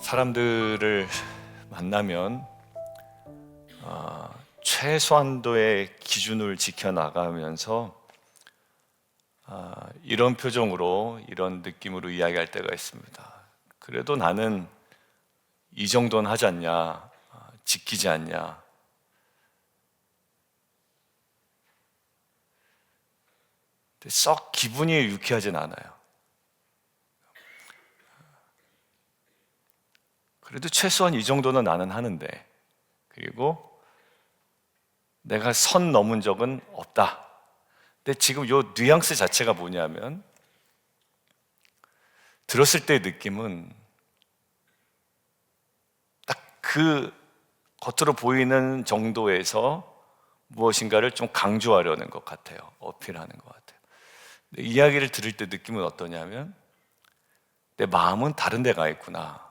사람들을 만나면 최소한도의 기준을 지켜나가면서 이런 표정으로, 이런 느낌으로 이야기할 때가 있습니다. 그래도 나는 이 정도는 하지 않냐, 지키지 않냐. 썩 기분이 유쾌하진 않아요. 그래도 최소한 이 정도는 나는 하는데, 그리고 내가 선 넘은 적은 없다. 근데 지금 요 뉘앙스 자체가 뭐냐면, 들었을 때의 느낌은 딱 그 겉으로 보이는 정도에서 무엇인가를 좀 강조하려는 것 같아요. 어필하는 것 같아요. 근데 이야기를 들을 때 느낌은 어떠냐면, 내 마음은 다른 데 가 있구나.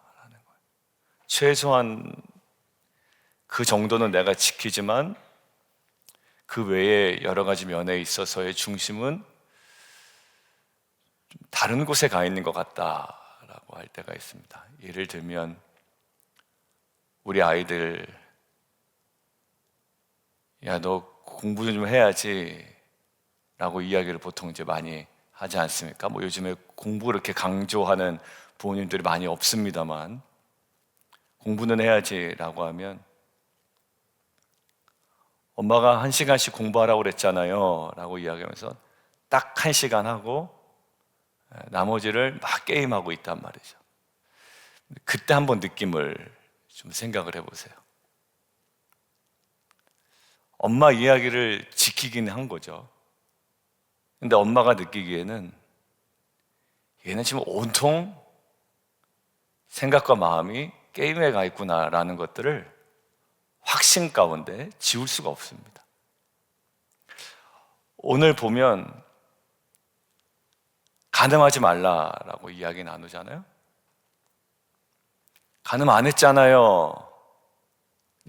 최소한 그 정도는 내가 지키지만 그 외에 여러 가지 면에 있어서의 중심은 좀 다른 곳에 가 있는 것 같다라고 할 때가 있습니다. 예를 들면 우리 아이들, 야, 너 공부 좀 해야지 라고 이야기를 보통 이제 많이 하지 않습니까? 뭐 요즘에 공부 그렇게 강조하는 부모님들이 많이 없습니다만, 공부는 해야지 라고 하면, 엄마가 1시간씩 공부하라고 그랬잖아요 라고 이야기하면서 딱 1시간 하고 나머지를 막 게임하고 있단 말이죠. 그때 한번 느낌을 좀 생각을 해보세요. 엄마 이야기를 지키긴 한 거죠. 근데 엄마가 느끼기에는 얘는 지금 온통 생각과 마음이 게임에 가 있구나라는 것들을 확신 가운데 지울 수가 없습니다. 오늘 보면 간음하지 말라라고 이야기 나누잖아요. 간음 안 했잖아요.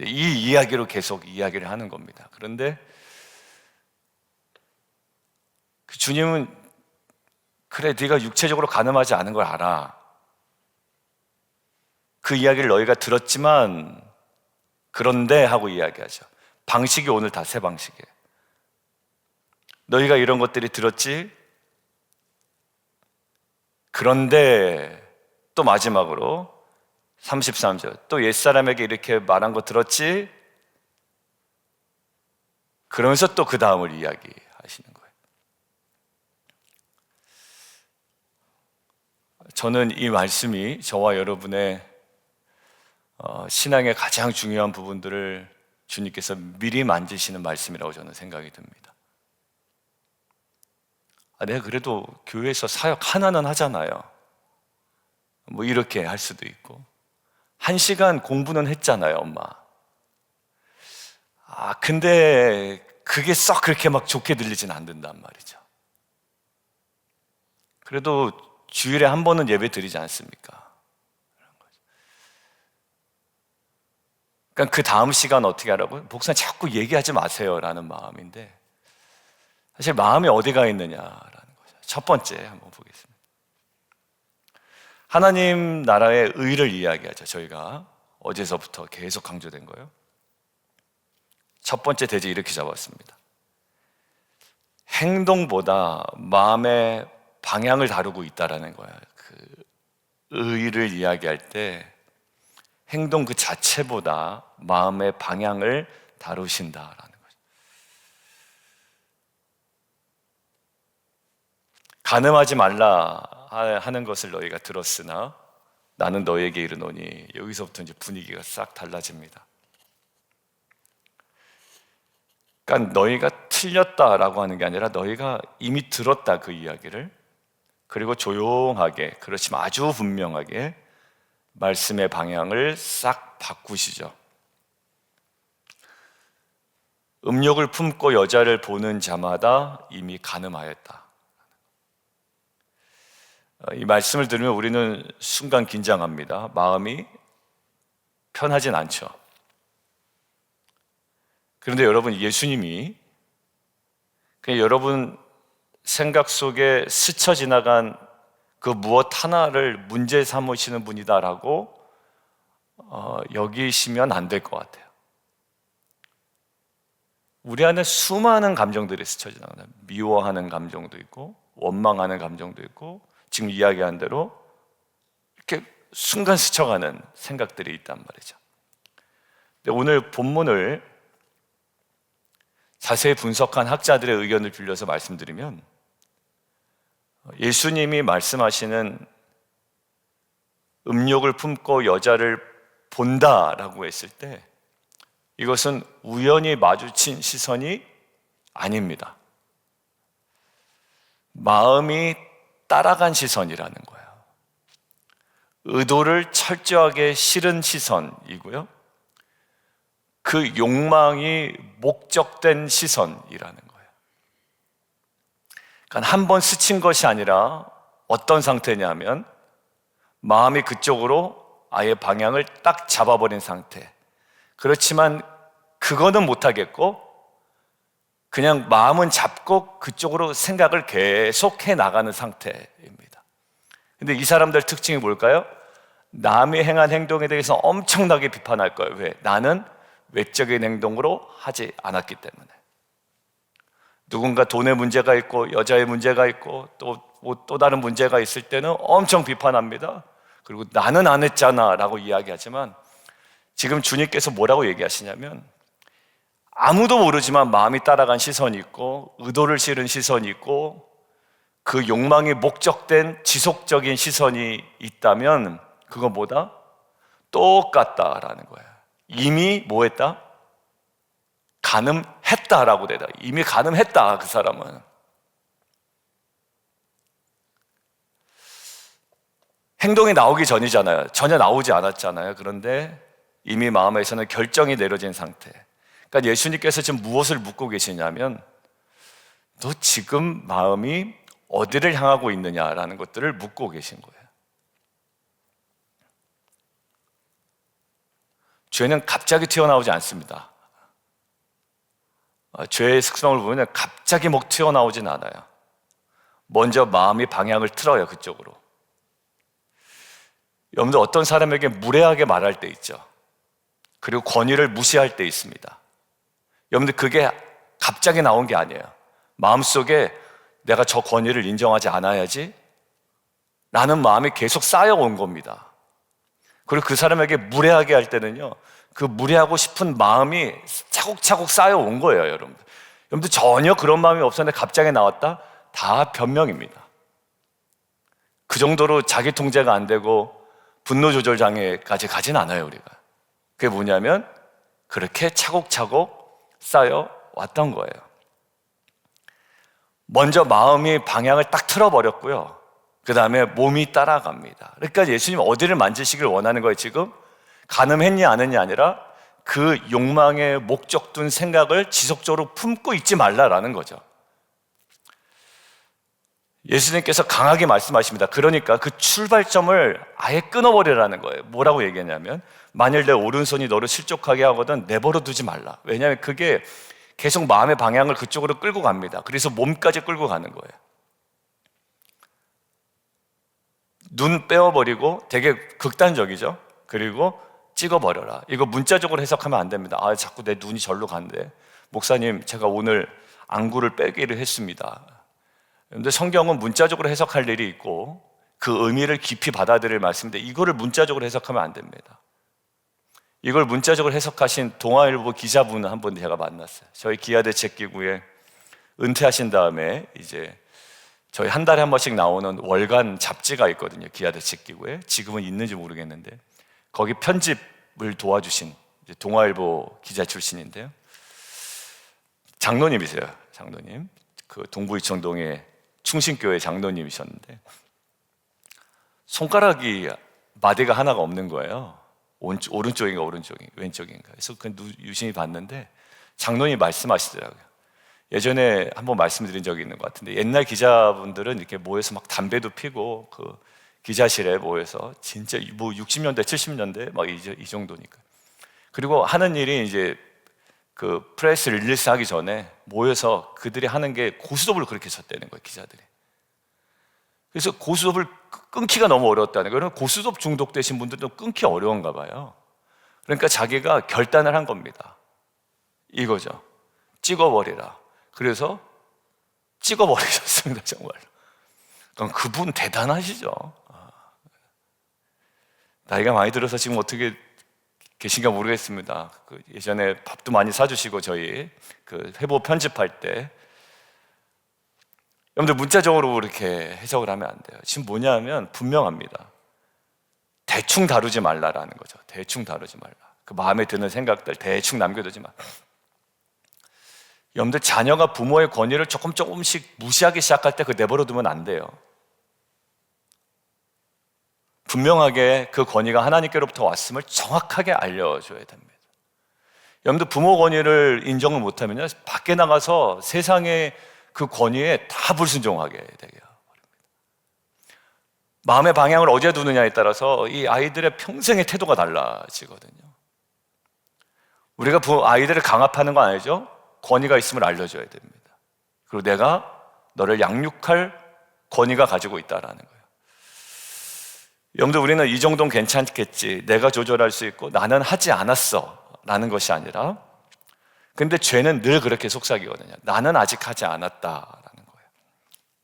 이 이야기로 계속 이야기를 하는 겁니다. 그런데 그 주님은, 그래, 네가 육체적으로 간음하지 않은 걸 알아. 그 이야기를 너희가 들었지만 그런데 하고 이야기하죠. 방식이 오늘 다 새 방식이에요. 너희가 이런 것들이 들었지? 그런데 또 마지막으로 33절, 또 옛사람에게 이렇게 말한 거 들었지? 그러면서 또 그 다음을 이야기하시는 거예요. 저는 이 말씀이 저와 여러분의 신앙의 가장 중요한 부분들을 주님께서 미리 만지시는 말씀이라고 저는 생각이 듭니다. 내가 그래도 교회에서 사역 하나는 하잖아요. 뭐 이렇게 할 수도 있고, 1시간 공부는 했잖아요, 엄마. 근데 그게 썩 그렇게 막 좋게 들리진 않는단 말이죠. 그래도 주일에 한 번은 예배 드리지 않습니까? 그러니까 그 다음 시간 어떻게 하라고요? 목사님 자꾸 얘기하지 마세요 라는 마음인데, 사실 마음이 어디 가 있느냐라는 거죠. 첫 번째 한번 보겠습니다. 하나님 나라의 의를 이야기하죠. 저희가 어제서부터 계속 강조된 거예요. 첫 번째 대제 이렇게 잡았습니다. 행동보다 마음의 방향을 다루고 있다라는 거예요. 그 의를 이야기할 때 행동 그 자체보다 마음의 방향을 다루신다라는 거죠. 간음하지 말라 하는 것을 너희가 들었으나 나는 너에게 이르노니, 여기서부터 이제 분위기가 싹 달라집니다. 그러니까 너희가 틀렸다라고 하는 게 아니라 너희가 이미 들었다, 그 이야기를. 그리고 조용하게, 그렇지만 아주 분명하게 말씀의 방향을 싹 바꾸시죠. 음욕을 품고 여자를 보는 자마다 이미 간음하였다. 이 말씀을 들으면 우리는 순간 긴장합니다. 마음이 편하진 않죠. 그런데 여러분, 예수님이 그냥 여러분 생각 속에 스쳐 지나간 그 무엇 하나를 문제 삼으시는 분이다라고 여기시면 안 될 것 같아요. 우리 안에 수많은 감정들이 스쳐 지나가요. 미워하는 감정도 있고 원망하는 감정도 있고 지금 이야기한 대로 이렇게 순간 스쳐가는 생각들이 있단 말이죠. 근데 오늘 본문을 자세히 분석한 학자들의 의견을 빌려서 말씀드리면, 예수님이 말씀하시는 음욕을 품고 여자를 본다라고 했을 때 이것은 우연히 마주친 시선이 아닙니다. 마음이 따라간 시선이라는 거예요. 의도를 철저하게 실은 시선이고요. 그 욕망이 목적된 시선이라는 거예요. 그러니까 한 번 스친 것이 아니라 어떤 상태냐면 마음이 그쪽으로 아예 방향을 딱 잡아버린 상태. 그렇지만 그거는 못하겠고 그냥 마음은 잡고 그쪽으로 생각을 계속해 나가는 상태입니다. 근데 이 사람들 특징이 뭘까요? 남이 행한 행동에 대해서 엄청나게 비판할 거예요. 왜? 나는 외적인 행동으로 하지 않았기 때문에. 누군가 돈의 문제가 있고 여자의 문제가 있고 또 다른 문제가 있을 때는 엄청 비판합니다. 그리고 나는 안 했잖아 라고 이야기하지만 지금 주님께서 뭐라고 얘기하시냐면 아무도 모르지만 마음이 따라간 시선이 있고 의도를 실은 시선이 있고 그 욕망이 목적된 지속적인 시선이 있다면 그건 뭐다? 똑같다라는 거예요. 이미 뭐 했다? 가늠했다라고 되다. 이미 가늠했다 그 사람은. 행동이 나오기 전이잖아요. 전혀 나오지 않았잖아요. 그런데 이미 마음에서는 결정이 내려진 상태. 그러니까 예수님께서 지금 무엇을 묻고 계시냐면 너 지금 마음이 어디를 향하고 있느냐라는 것들을 묻고 계신 거예요. 죄는 갑자기 튀어나오지 않습니다. 죄의 특성을 보면 갑자기 막 튀어나오진 않아요. 먼저 마음이 방향을 틀어요, 그쪽으로. 여러분들 어떤 사람에게 무례하게 말할 때 있죠. 그리고 권위를 무시할 때 있습니다. 여러분들 그게 갑자기 나온 게 아니에요. 마음속에 내가 저 권위를 인정하지 않아야지 라는 마음이 계속 쌓여온 겁니다. 그리고 그 사람에게 무례하게 할 때는요, 그 무례하고 싶은 마음이 차곡차곡 쌓여온 거예요, 여러분들. 여러분들 전혀 그런 마음이 없었는데 갑자기 나왔다? 다 변명입니다. 그 정도로 자기 통제가 안 되고 분노 조절 장애까지 가진 않아요, 우리가. 그게 뭐냐면 그렇게 차곡차곡 쌓여왔던 거예요. 먼저 마음이 방향을 딱 틀어버렸고요. 그 다음에 몸이 따라갑니다. 그러니까 예수님 어디를 만지시길 원하는 거예요, 지금? 가늠했냐 안 했냐 아니라 그 욕망의 목적 둔 생각을 지속적으로 품고 있지 말라라는 거죠. 예수님께서 강하게 말씀하십니다. 그러니까 그 출발점을 아예 끊어버리라는 거예요. 뭐라고 얘기했냐면 만일 내 오른손이 너를 실족하게 하거든 내버려 두지 말라. 왜냐하면 그게 계속 마음의 방향을 그쪽으로 끌고 갑니다. 그래서 몸까지 끌고 가는 거예요. 눈 빼어버리고 되게 극단적이죠. 그리고 찍어버려라. 이거 문자적으로 해석하면 안 됩니다. 자꾸 내 눈이 절로 간대. 목사님, 제가 오늘 안구를 빼기를 했습니다. 그런데 성경은 문자적으로 해석할 일이 있고 그 의미를 깊이 받아들일 말씀인데 이거를 문자적으로 해석하면 안 됩니다. 이걸 문자적으로 해석하신 동아일보 기자분 한 분 제가 만났어요. 저희 기아대책기구에 은퇴하신 다음에 이제 저희 한 달에 한 번씩 나오는 월간 잡지가 있거든요. 기아대책기구에. 지금은 있는지 모르겠는데 거기 편집을 도와주신 동아일보 기자 출신인데요. 장로님이세요. 장로님. 그 동부이청동의 충신교회 장로님이셨는데 손가락이 마디가 하나가 없는 거예요. 오른쪽인가 왼쪽인가. 그래서 그 유심히 봤는데 장로님이 말씀하시더라고요. 예전에 한번 말씀드린 적이 있는 것 같은데 옛날 기자분들은 이렇게 모여서 막 담배도 피고 그 기자실에 모여서 진짜 뭐 60년대 70년대 막 이 정도니까. 그리고 하는 일이 이제 그 프레스 릴리스 하기 전에 모여서 그들이 하는 게 고스톱을 그렇게 쳤다는 거예요, 기자들이. 그래서 고스톱을 끊기가 너무 어려웠다는 거예요. 고스톱 중독되신 분들도 끊기 어려운가 봐요. 그러니까 자기가 결단을 한 겁니다. 이거죠. 찍어버리라. 그래서 찍어버리셨습니다, 정말로. 그럼 그분 대단하시죠. 나이가 많이 들어서 지금 어떻게 계신가 모르겠습니다. 예전에 밥도 많이 사주시고 저희 회보 편집할 때 여러분들 문자적으로 그렇게 해석을 하면 안 돼요. 지금 뭐냐면 분명합니다. 대충 다루지 말라라는 거죠. 대충 다루지 말라. 그 마음에 드는 생각들 대충 남겨두지 마. 여러분들 자녀가 부모의 권위를 조금씩 무시하기 시작할 때 그 내버려 두면 안 돼요. 분명하게 그 권위가 하나님께로부터 왔음을 정확하게 알려줘야 됩니다. 여러분들 부모 권위를 인정을 못하면요, 밖에 나가서 세상의 그 권위에 다 불순종하게 되게 버립니다. 마음의 방향을 어디에 두느냐에 따라서 이 아이들의 평생의 태도가 달라지거든요. 우리가 아이들을 강압하는 건 아니죠. 권위가 있음을 알려줘야 됩니다. 그리고 내가 너를 양육할 권위가 가지고 있다라는 거예요. 여러분들 우리는 이 정도는 괜찮겠지, 내가 조절할 수 있고 나는 하지 않았어 라는 것이 아니라, 근데 죄는 늘 그렇게 속삭이거든요. 나는 아직 하지 않았다라는 거예요.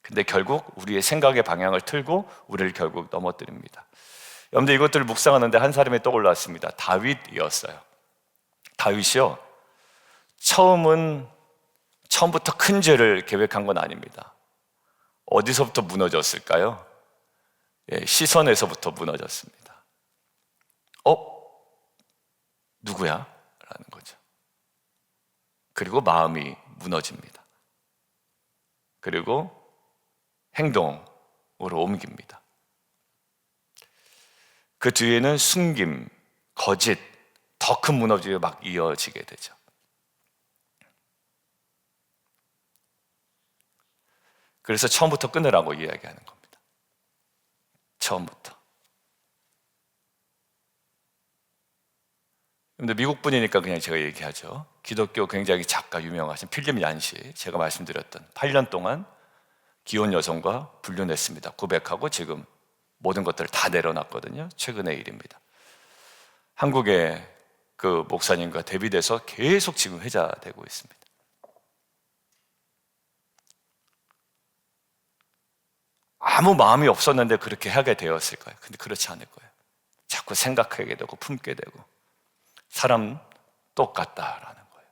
근데 결국 우리의 생각의 방향을 틀고 우리를 결국 넘어뜨립니다. 여러분들 이것들을 묵상하는데 한 사람이 떠올랐습니다. 다윗이었어요. 다윗이요, 처음부터 큰 죄를 계획한 건 아닙니다. 어디서부터 무너졌을까요? 시선에서부터 무너졌습니다. 누구야? 라는 거죠. 그리고 마음이 무너집니다. 그리고 행동으로 옮깁니다. 그 뒤에는 숨김, 거짓, 더 큰 무너짐이 막 이어지게 되죠. 그래서 처음부터 끊으라고 이야기하는 겁니다. 처음부터. 근데 미국 분이니까 그냥 제가 얘기하죠. 기독교 굉장히 작가 유명하신 필립 얀시, 제가 말씀드렸던 8년 동안 기혼 여성과 불륜했습니다. 고백하고 지금 모든 것들을 다 내려놨거든요. 최근의 일입니다. 한국의 그 목사님과 대비돼서 계속 지금 회자되고 있습니다. 아무 마음이 없었는데 그렇게 하게 되었을까요? 근데 그렇지 않을 거예요. 자꾸 생각하게 되고 품게 되고. 사람 똑같다라는 거예요.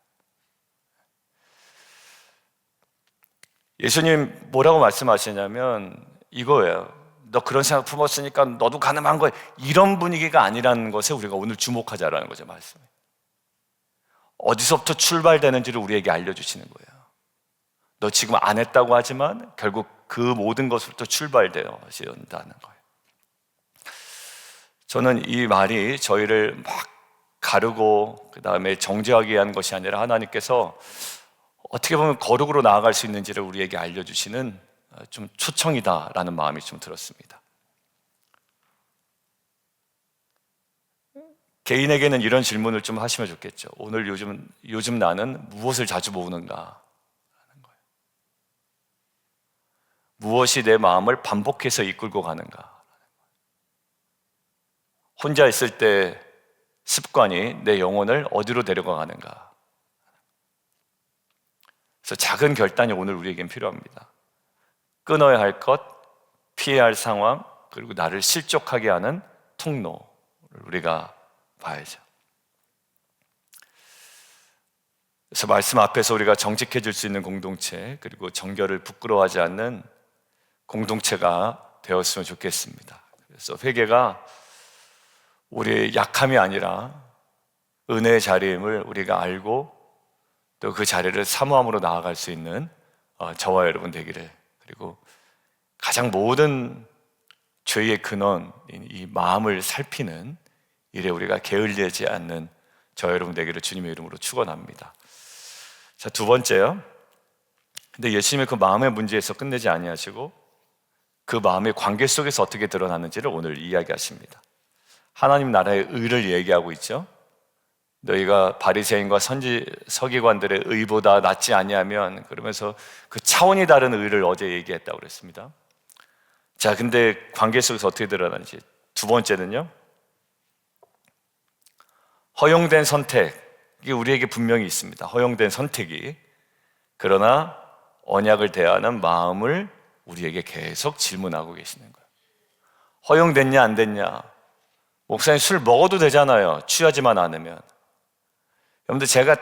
예수님 뭐라고 말씀하시냐면 이거예요. 너 그런 생각 품었으니까 너도 가늠한 거야. 이런 분위기가 아니라는 것에 우리가 오늘 주목하자라는 거죠, 말씀이. 어디서부터 출발되는지를 우리에게 알려주시는 거예요. 너 지금 안 했다고 하지만 결국 그 모든 것으로부터 출발되어진다는 거예요. 저는 이 말이 저희를 막 가르고 그 다음에 정죄하기 위한 것이 아니라 하나님께서 어떻게 보면 거룩으로 나아갈 수 있는지를 우리에게 알려주시는 좀 초청이다라는 마음이 좀 들었습니다. 개인에게는 이런 질문을 좀 하시면 좋겠죠. 오늘 요즘 나는 무엇을 자주 모으는가 하는 거예요. 무엇이 내 마음을 반복해서 이끌고 가는가. 혼자 있을 때 습관이 내 영혼을 어디로 데려가는가. 그래서 작은 결단이 오늘 우리에겐 필요합니다. 끊어야 할 것, 피해야 할 상황, 그리고 나를 실족하게 하는 통로를 우리가 봐야죠. 그래서 말씀 앞에서 우리가 정직해질 수 있는 공동체, 그리고 정결을 부끄러워하지 않는 공동체가 되었으면 좋겠습니다. 그래서 회개가 우리의 약함이 아니라 은혜의 자리임을 우리가 알고 또 그 자리를 사모함으로 나아갈 수 있는 저와 여러분 되기를, 그리고 가장 모든 죄의 근원, 이 마음을 살피는 일에 우리가 게을리하지 않는 저와 여러분 되기를 주님의 이름으로 축원합니다. 자, 두 번째요. 근데 예수님의 그 마음의 문제에서 끝내지 아니하시고 그 마음의 관계 속에서 어떻게 드러나는지를 오늘 이야기하십니다. 하나님 나라의 의를 얘기하고 있죠. 너희가 바리새인과 서기관들의 의보다 낫지 아니하면, 그러면서 그 차원이 다른 의를 어제 얘기했다고 그랬습니다. 자, 근데 관계 속에서 어떻게 드러나는지. 두 번째는요, 허용된 선택이 우리에게 분명히 있습니다. 허용된 선택이. 그러나 언약을 대하는 마음을 우리에게 계속 질문하고 계시는 거예요. 허용됐냐 안 됐냐? 목사님 술 먹어도 되잖아요. 취하지만 않으면. 여러분들 제가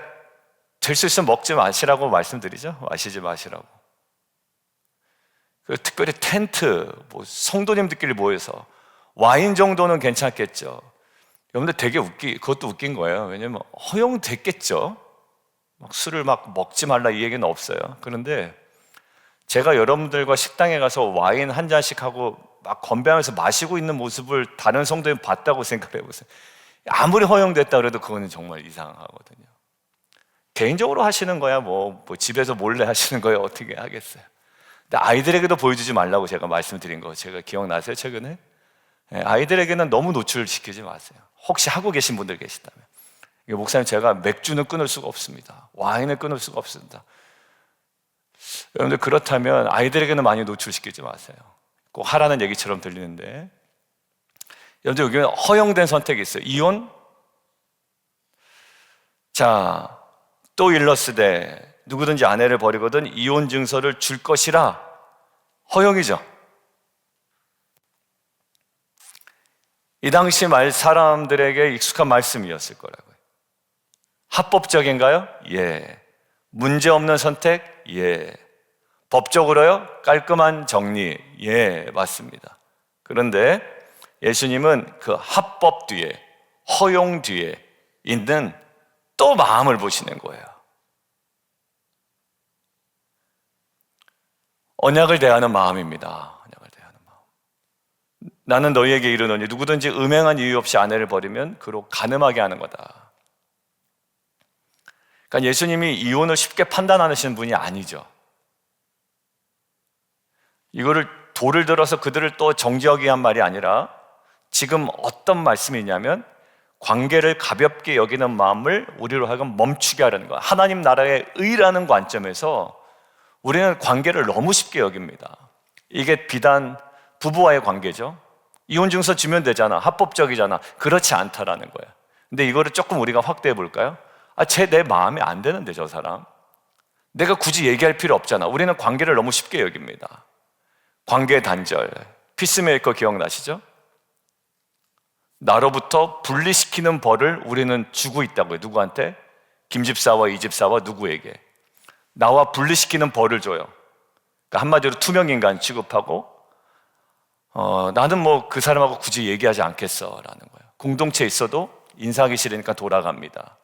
될 수 있으면 먹지 마시라고 말씀드리죠. 마시지 마시라고. 특별히 텐트, 성도님들끼리 모여서 와인 정도는 괜찮겠죠. 여러분들 되게 그것도 웃긴 거예요. 왜냐면 허용됐겠죠. 술을 먹지 말라 이 얘기는 없어요. 그런데 제가 여러분들과 식당에 가서 와인 한 잔씩 하고 막 건배하면서 마시고 있는 모습을 다른 성도님 봤다고 생각해 보세요. 아무리 허용됐다 그래도 그거는 정말 이상하거든요. 개인적으로 하시는 거야, 집에서 몰래 하시는 거야, 어떻게 하겠어요. 근데 아이들에게도 보여주지 말라고 제가 말씀드린 거 제가 기억나세요, 최근에? 아이들에게는 너무 노출시키지 마세요. 혹시 하고 계신 분들 계시다면. 목사님, 제가 맥주는 끊을 수가 없습니다. 와인을 끊을 수가 없습니다. 여러분들 그렇다면 아이들에게는 많이 노출시키지 마세요. 꼭 하라는 얘기처럼 들리는데, 여러분들 여기는 허용된 선택이 있어요. 이혼? 자, 또 일러스되 누구든지 아내를 버리거든 이혼 증서를 줄 것이라. 허용이죠. 이 당시 말 사람들에게 익숙한 말씀이었을 거라고요. 합법적인가요? 예. 문제 없는 선택? 예. 법적으로요? 깔끔한 정리? 예, 맞습니다. 그런데 예수님은 그 합법 뒤에, 허용 뒤에 있는 또 마음을 보시는 거예요. 언약을 대하는 마음입니다. 언약을 대하는 마음. 나는 너희에게 이르노니 누구든지 음행한 이유 없이 아내를 버리면 그로 간음하게 하는 거다. 그러니까 예수님이 이혼을 쉽게 판단하시는 분이 아니죠. 이거를 돌을 들어서 그들을 또 정죄하게 한 말이 아니라 지금 어떤 말씀이냐면 관계를 가볍게 여기는 마음을 우리로 하여금 멈추게 하려는 거야. 하나님 나라의 의라는 관점에서 우리는 관계를 너무 쉽게 여깁니다. 이게 비단 부부와의 관계죠. 이혼증서 주면 되잖아. 합법적이잖아. 그렇지 않다라는 거야. 근데 이거를 조금 우리가 확대해 볼까요? 내 마음에 안 드는데 저 사람. 내가 굳이 얘기할 필요 없잖아. 우리는 관계를 너무 쉽게 여깁니다. 관계 단절. 피스메이커 기억나시죠? 나로부터 분리시키는 벌을 우리는 주고 있다고요. 누구한테? 김집사와 이집사와 누구에게? 나와 분리시키는 벌을 줘요. 그러니까 한마디로 투명인간 취급하고 나는 그 사람하고 굳이 얘기하지 않겠어라는 거예요. 공동체에 있어도 인사하기 싫으니까 돌아갑니다.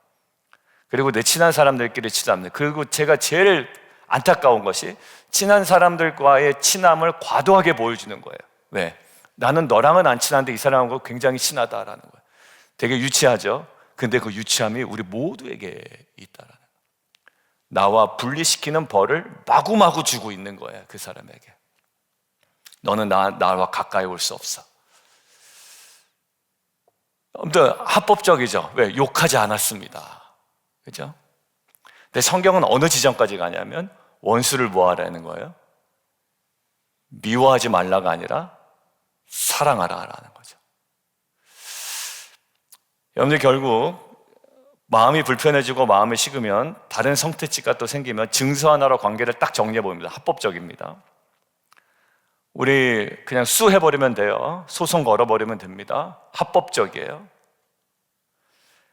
그리고 내 친한 사람들끼리 치닫습니다. 그리고 제가 제일 안타까운 것이 친한 사람들과의 친함을 과도하게 보여주는 거예요. 왜? 나는 너랑은 안 친한데 이 사람하고 굉장히 친하다라는 거예요. 되게 유치하죠? 근데 그 유치함이 우리 모두에게 있다라는 거예요. 나와 분리시키는 벌을 마구마구 주고 있는 거예요. 그 사람에게. 너는 나와 가까이 올 수 없어. 아무튼 합법적이죠. 왜? 욕하지 않았습니다. 그죠? 근데 성경은 어느 지점까지 가냐면 원수를 뭐하라는 거예요? 미워하지 말라가 아니라 사랑하라라는 거죠. 여러분들 결국 마음이 불편해지고 마음이 식으면 다른 성태치가 또 생기면 증서 하나로 관계를 딱 정리해 봅니다. 합법적입니다. 우리 그냥 수해버리면 돼요. 소송 걸어버리면 됩니다. 합법적이에요.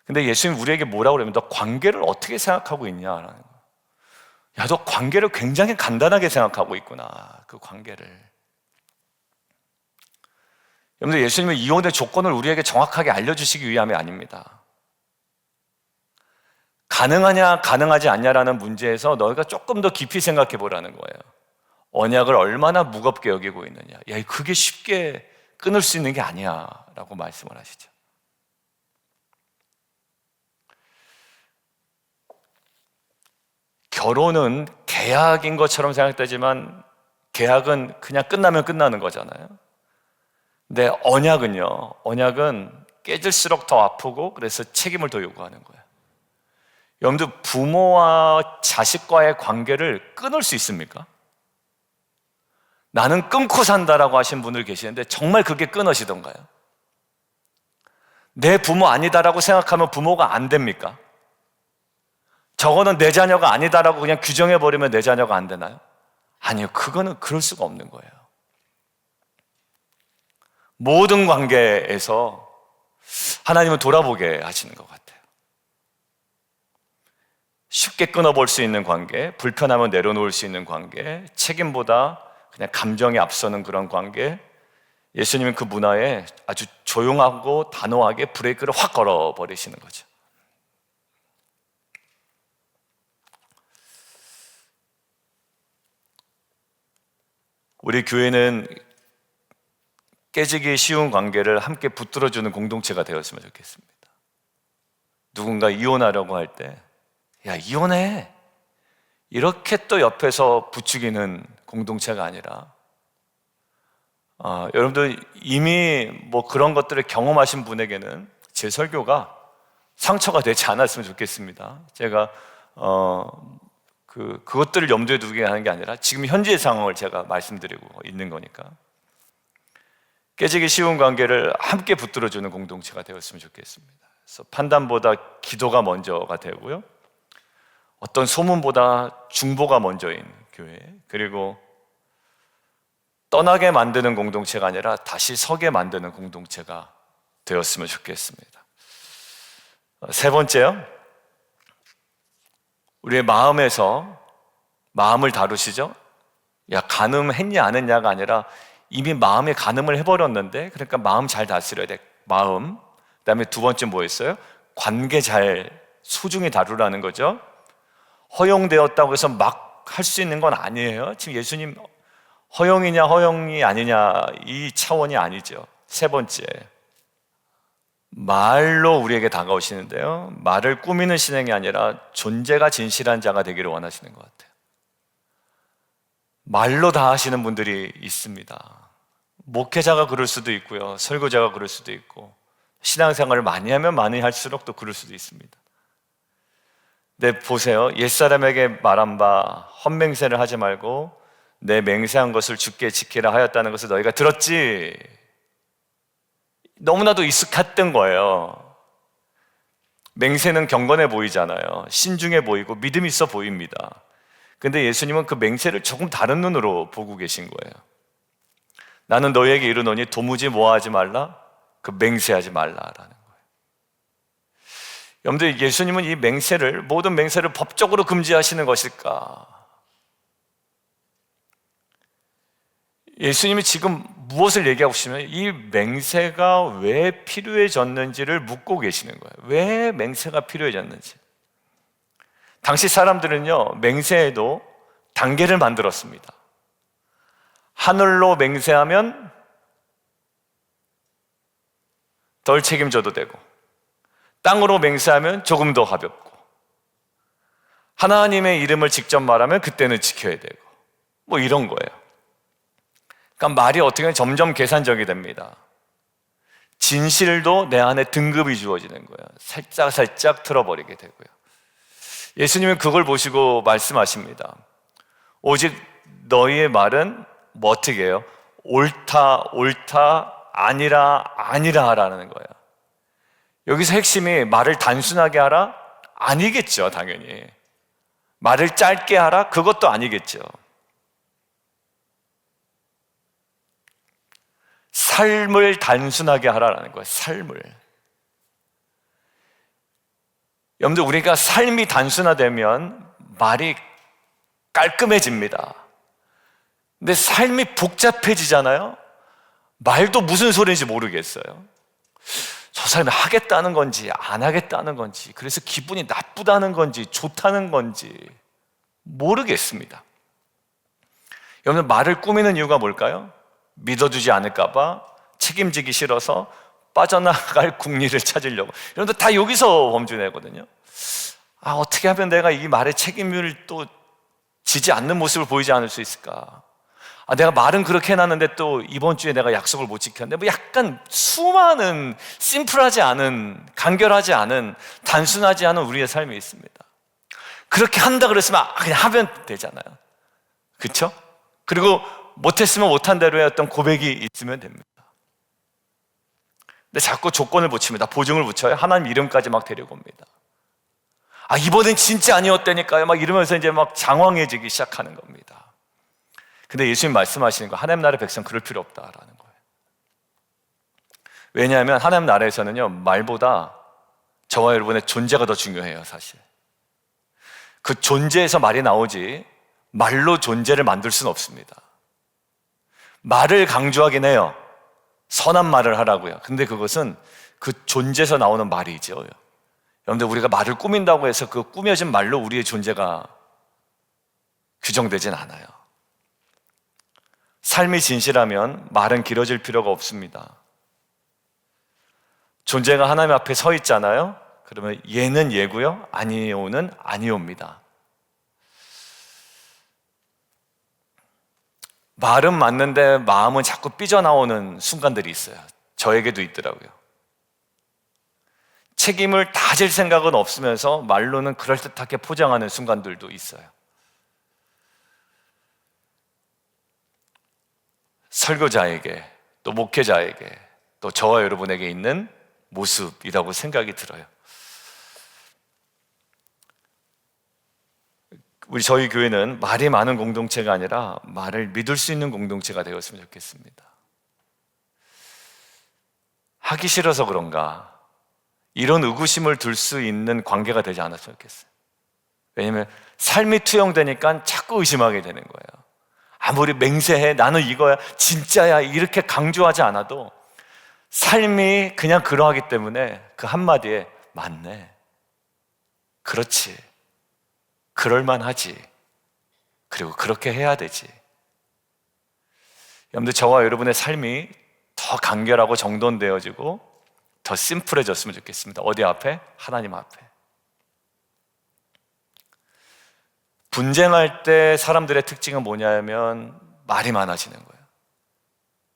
근데 예수님 우리에게 뭐라고 그러면 너 관계를 어떻게 생각하고 있냐라는 거예요. 야, 너 관계를 굉장히 간단하게 생각하고 있구나. 그 관계를. 여러분들 예수님은 이혼의 조건을 우리에게 정확하게 알려주시기 위함이 아닙니다. 가능하냐 가능하지 않냐라는 문제에서 너희가 조금 더 깊이 생각해 보라는 거예요. 언약을 얼마나 무겁게 여기고 있느냐. 야, 그게 쉽게 끊을 수 있는 게 아니야 라고 말씀을 하시죠. 결혼은 계약인 것처럼 생각되지만 계약은 그냥 끝나면 끝나는 거잖아요. 근데 언약은 깨질수록 더 아프고 그래서 책임을 더 요구하는 거예요. 여러분들 부모와 자식과의 관계를 끊을 수 있습니까? 나는 끊고 산다라고 하신 분들 계시는데 정말 그게 끊어지던가요? 내 부모 아니다라고 생각하면 부모가 안 됩니까? 저거는 내 자녀가 아니다라고 그냥 규정해버리면 내 자녀가 안 되나요? 아니요, 그거는 그럴 수가 없는 거예요. 모든 관계에서 하나님은 돌아보게 하시는 것 같아요. 쉽게 끊어볼 수 있는 관계, 불편하면 내려놓을 수 있는 관계, 책임보다 그냥 감정이 앞서는 그런 관계, 예수님은 그 문화에 아주 조용하고 단호하게 브레이크를 확 걸어버리시는 거죠. 우리 교회는 깨지기 쉬운 관계를 함께 붙들어주는 공동체가 되었으면 좋겠습니다. 누군가 이혼하려고 할 때, 야, 이혼해! 이렇게 또 옆에서 부추기는 공동체가 아니라, 여러분들 이미 뭐 그런 것들을 경험하신 분에게는 제 설교가 상처가 되지 않았으면 좋겠습니다. 제가 그것들을 염두에 두게 하는 게 아니라 지금 현재의 상황을 제가 말씀드리고 있는 거니까, 깨지기 쉬운 관계를 함께 붙들어주는 공동체가 되었으면 좋겠습니다. 그래서 판단보다 기도가 먼저가 되고요, 어떤 소문보다 중보가 먼저인 교회, 그리고 떠나게 만드는 공동체가 아니라 다시 서게 만드는 공동체가 되었으면 좋겠습니다. 세 번째요, 우리의 마음에서 마음을 다루시죠. 야, 간음했냐 안 했냐가 아니라 이미 마음에 간음을 해버렸는데, 그러니까 마음 잘 다스려야 돼. 마음. 그 다음에 두 번째 뭐였어요? 관계 잘 소중히 다루라는 거죠. 허용되었다고 해서 막 할 수 있는 건 아니에요. 지금 예수님 허용이냐 허용이 아니냐 이 차원이 아니죠. 세 번째, 말로 우리에게 다가오시는데요, 말을 꾸미는 신앙이 아니라 존재가 진실한 자가 되기를 원하시는 것 같아요. 말로 다 하시는 분들이 있습니다. 목회자가 그럴 수도 있고요, 설교자가 그럴 수도 있고, 신앙생활을 많이 하면 많이 할수록 또 그럴 수도 있습니다. 네, 보세요. 옛사람에게 말한 바 헛맹세를 하지 말고 내 맹세한 것을 주께 지키라 하였다는 것을 너희가 들었지. 너무나도 익숙했던 거예요. 맹세는 경건해 보이잖아요. 신중해 보이고 믿음이 있어 보입니다. 근데 예수님은 그 맹세를 조금 다른 눈으로 보고 계신 거예요. 나는 너희에게 이르노니 도무지 뭐하지 말라? 그 맹세하지 말라라는 거예요. 여러분들, 예수님은 이 맹세를, 모든 맹세를 법적으로 금지하시는 것일까? 예수님이 지금 무엇을 얘기하고 계시냐면 이 맹세가 왜 필요해졌는지를 묻고 계시는 거예요. 왜 맹세가 필요해졌는지. 당시 사람들은요, 맹세에도 단계를 만들었습니다. 하늘로 맹세하면 덜 책임져도 되고, 땅으로 맹세하면 조금 더 가볍고, 하나님의 이름을 직접 말하면 그때는 지켜야 되고, 뭐 이런 거예요. 그러니까 말이 어떻게 보면 점점 계산적이 됩니다. 진실도 내 안에 등급이 주어지는 거예요. 살짝 틀어버리게 되고요. 예수님은 그걸 보시고 말씀하십니다. 오직 너희의 말은 뭐 어떻게 해요? 옳다, 아니라 하라는 거예요. 여기서 핵심이 말을 단순하게 하라? 아니겠죠, 당연히. 말을 짧게 하라? 그것도 아니겠죠. 삶을 단순하게 하라는 거예요. 삶을. 여러분들, 우리가 삶이 단순화되면 말이 깔끔해집니다. 근데 삶이 복잡해지잖아요. 말도 무슨 소리인지 모르겠어요. 저 사람이 하겠다는 건지 안 하겠다는 건지, 그래서 기분이 나쁘다는 건지 좋다는 건지 모르겠습니다. 여러분, 말을 꾸미는 이유가 뭘까요? 믿어주지 않을까 봐, 책임지기 싫어서, 빠져나갈 궁리를 찾으려고. 여러분들 다 여기서 범주내거든요. 어떻게 하면 내가 이 말의 책임을 또 지지 않는 모습을 보이지 않을 수 있을까? 내가 말은 그렇게 해놨는데 또 이번 주에 내가 약속을 못 지켰는데, 뭐 약간 수많은 심플하지 않은, 간결하지 않은, 단순하지 않은 우리의 삶이 있습니다. 그렇게 한다 그랬으면 그냥 하면 되잖아요. 그렇죠? 그리고 못했으면 못한 대로의 어떤 고백이 있으면 됩니다. 근데 자꾸 조건을 붙입니다. 보증을 붙여요. 하나님 이름까지 막 데리고 옵니다. 이번엔 진짜 아니었다니까요. 막 이러면서 이제 막 장황해지기 시작하는 겁니다. 근데 예수님 말씀하시는 거, 하나님 나라의 백성 그럴 필요 없다라는 거예요. 왜냐하면 하나님 나라에서는요, 말보다 저와 여러분의 존재가 더 중요해요, 사실. 그 존재에서 말이 나오지 말로 존재를 만들 수는 없습니다. 말을 강조하긴 해요. 선한 말을 하라고요. 근데 그것은 그 존재에서 나오는 말이죠. 여러분들, 우리가 말을 꾸민다고 해서 그 꾸며진 말로 우리의 존재가 규정되진 않아요. 삶이 진실하면 말은 길어질 필요가 없습니다. 존재가 하나님 앞에 서 있잖아요. 그러면 예는 예고요, 아니오는 아니오입니다. 말은 맞는데 마음은 자꾸 삐져나오는 순간들이 있어요. 저에게도 있더라고요. 책임을 다질 생각은 없으면서 말로는 그럴듯하게 포장하는 순간들도 있어요. 설교자에게, 또 목회자에게, 또 저와 여러분에게 있는 모습이라고 생각이 들어요. 저희 교회는 말이 많은 공동체가 아니라 말을 믿을 수 있는 공동체가 되었으면 좋겠습니다. 하기 싫어서 그런가 이런 의구심을 들 수 있는 관계가 되지 않았으면 좋겠어요. 왜냐하면 삶이 투영되니까 자꾸 의심하게 되는 거예요. 아무리 맹세해, 나는 이거야, 진짜야, 이렇게 강조하지 않아도 삶이 그냥 그러하기 때문에 그 한마디에 맞네, 그렇지, 그럴만하지, 그리고 그렇게 해야 되지. 여러분들, 저와 여러분의 삶이 더 간결하고 정돈되어지고 더 심플해졌으면 좋겠습니다. 어디 앞에? 하나님 앞에. 분쟁할 때 사람들의 특징은 뭐냐면 말이 많아지는 거예요.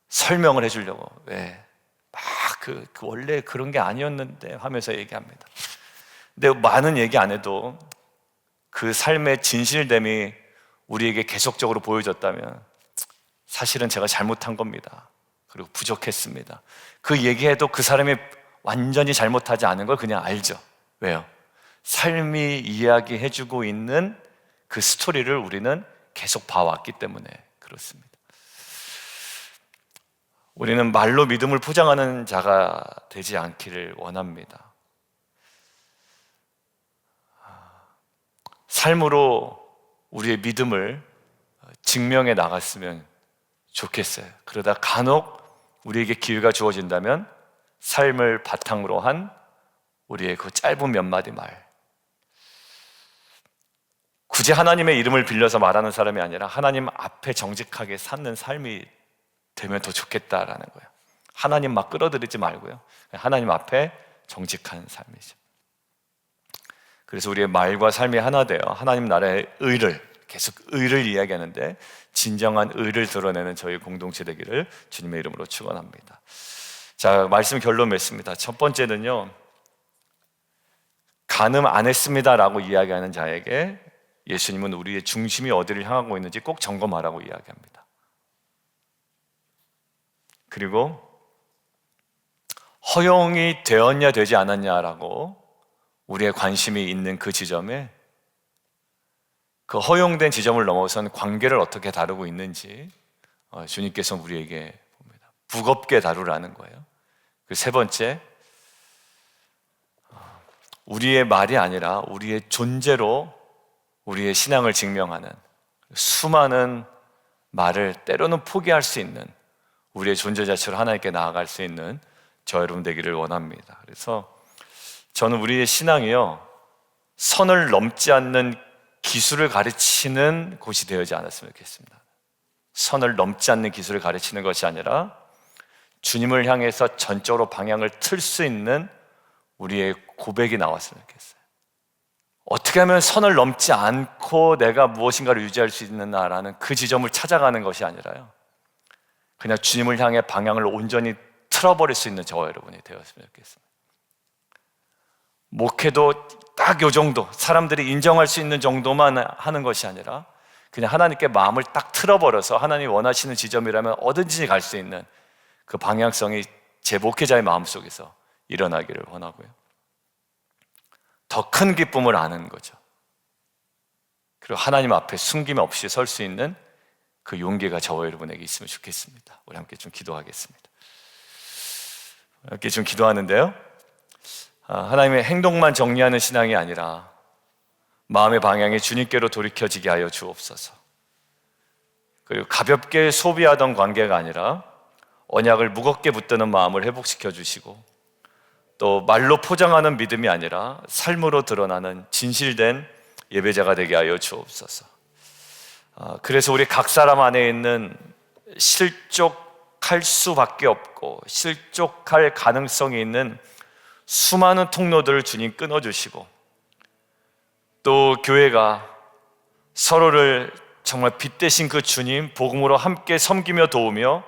설명을 해주려고, 왜? 막 원래 그런 게 아니었는데 하면서 얘기합니다. 근데 많은 얘기 안 해도 그 삶의 진실됨이 우리에게 계속적으로 보여졌다면 사실은 제가 잘못한 겁니다. 그리고 부족했습니다. 그 얘기해도 그 사람이 완전히 잘못하지 않은 걸 그냥 알죠. 왜요? 삶이 이야기해주고 있는 그 스토리를 우리는 계속 봐왔기 때문에 그렇습니다. 우리는 말로 믿음을 포장하는 자가 되지 않기를 원합니다. 삶으로 우리의 믿음을 증명해 나갔으면 좋겠어요. 그러다 간혹 우리에게 기회가 주어진다면 삶을 바탕으로 한 우리의 그 짧은 몇 마디 말, 굳이 하나님의 이름을 빌려서 말하는 사람이 아니라 하나님 앞에 정직하게 사는 삶이 되면 더 좋겠다라는 거예요. 하나님 막 끌어들이지 말고요, 하나님 앞에 정직한 삶이죠. 그래서 우리의 말과 삶이 하나 되어 하나님 나라의 의를, 계속 의를 이야기하는데 진정한 의를 드러내는 저희 공동체 되기를 주님의 이름으로 축원합니다. 자, 말씀 결론 맺습니다. 첫 번째는요, 간음 안 했습니다라고 이야기하는 자에게 예수님은 우리의 중심이 어디를 향하고 있는지 꼭 점검하라고 이야기합니다. 그리고 허용이 되었냐 되지 않았냐라고 우리의 관심이 있는 그 지점에 그 허용된 지점을 넘어선 관계를 어떻게 다루고 있는지 주님께서 우리에게 봅니다. 무겁게 다루라는 거예요. 그 세 번째, 우리의 말이 아니라 우리의 존재로 우리의 신앙을 증명하는 수많은 말을 때로는 포기할 수 있는 우리의 존재 자체로 하나님께 나아갈 수 있는 저 여러분 되기를 원합니다. 그래서 저는 우리의 신앙이요, 선을 넘지 않는 기술을 가르치는 곳이 되어지 않았으면 좋겠습니다. 선을 넘지 않는 기술을 가르치는 것이 아니라 주님을 향해서 전적으로 방향을 틀 수 있는 우리의 고백이 나왔으면 좋겠어요. 어떻게 하면 선을 넘지 않고 내가 무엇인가를 유지할 수 있느냐라는 그 지점을 찾아가는 것이 아니라요, 그냥 주님을 향해 방향을 온전히 틀어버릴 수 있는 저와 여러분이 되었으면 좋겠습니다. 목회도 딱 요 정도, 사람들이 인정할 수 있는 정도만 하는 것이 아니라 그냥 하나님께 마음을 딱 틀어버려서 하나님이 원하시는 지점이라면 어딘지 갈 수 있는 그 방향성이 제 목회자의 마음속에서 일어나기를 원하고요. 더 큰 기쁨을 아는 거죠. 그리고 하나님 앞에 숨김 없이 설 수 있는 그 용기가 저와 여러분에게 있으면 좋겠습니다. 우리 함께 좀 기도하겠습니다. 함께 좀 기도하는데요, 하나님의 행동만 정리하는 신앙이 아니라 마음의 방향이 주님께로 돌이켜지게 하여 주옵소서. 그리고 가볍게 소비하던 관계가 아니라 언약을 무겁게 붙드는 마음을 회복시켜 주시고, 또 말로 포장하는 믿음이 아니라 삶으로 드러나는 진실된 예배자가 되게 하여 주옵소서. 그래서 우리 각 사람 안에 있는 실족할 수밖에 없고 실족할 가능성이 있는 수많은 통로들을 주님 끊어주시고, 또 교회가 서로를 정말 빛 대신 그 주님 복음으로 함께 섬기며 도우며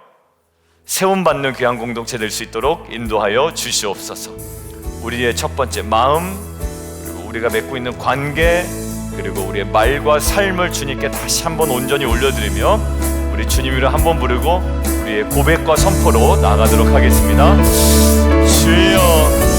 세움받는 귀한 공동체 될 수 있도록 인도하여 주시옵소서. 우리의 첫 번째 마음, 그리고 우리가 맺고 있는 관계, 그리고 우리의 말과 삶을 주님께 다시 한번 온전히 올려드리며 우리 주님 이름을 한번 부르고 우리의 고백과 선포로 나가도록 하겠습니다. 주여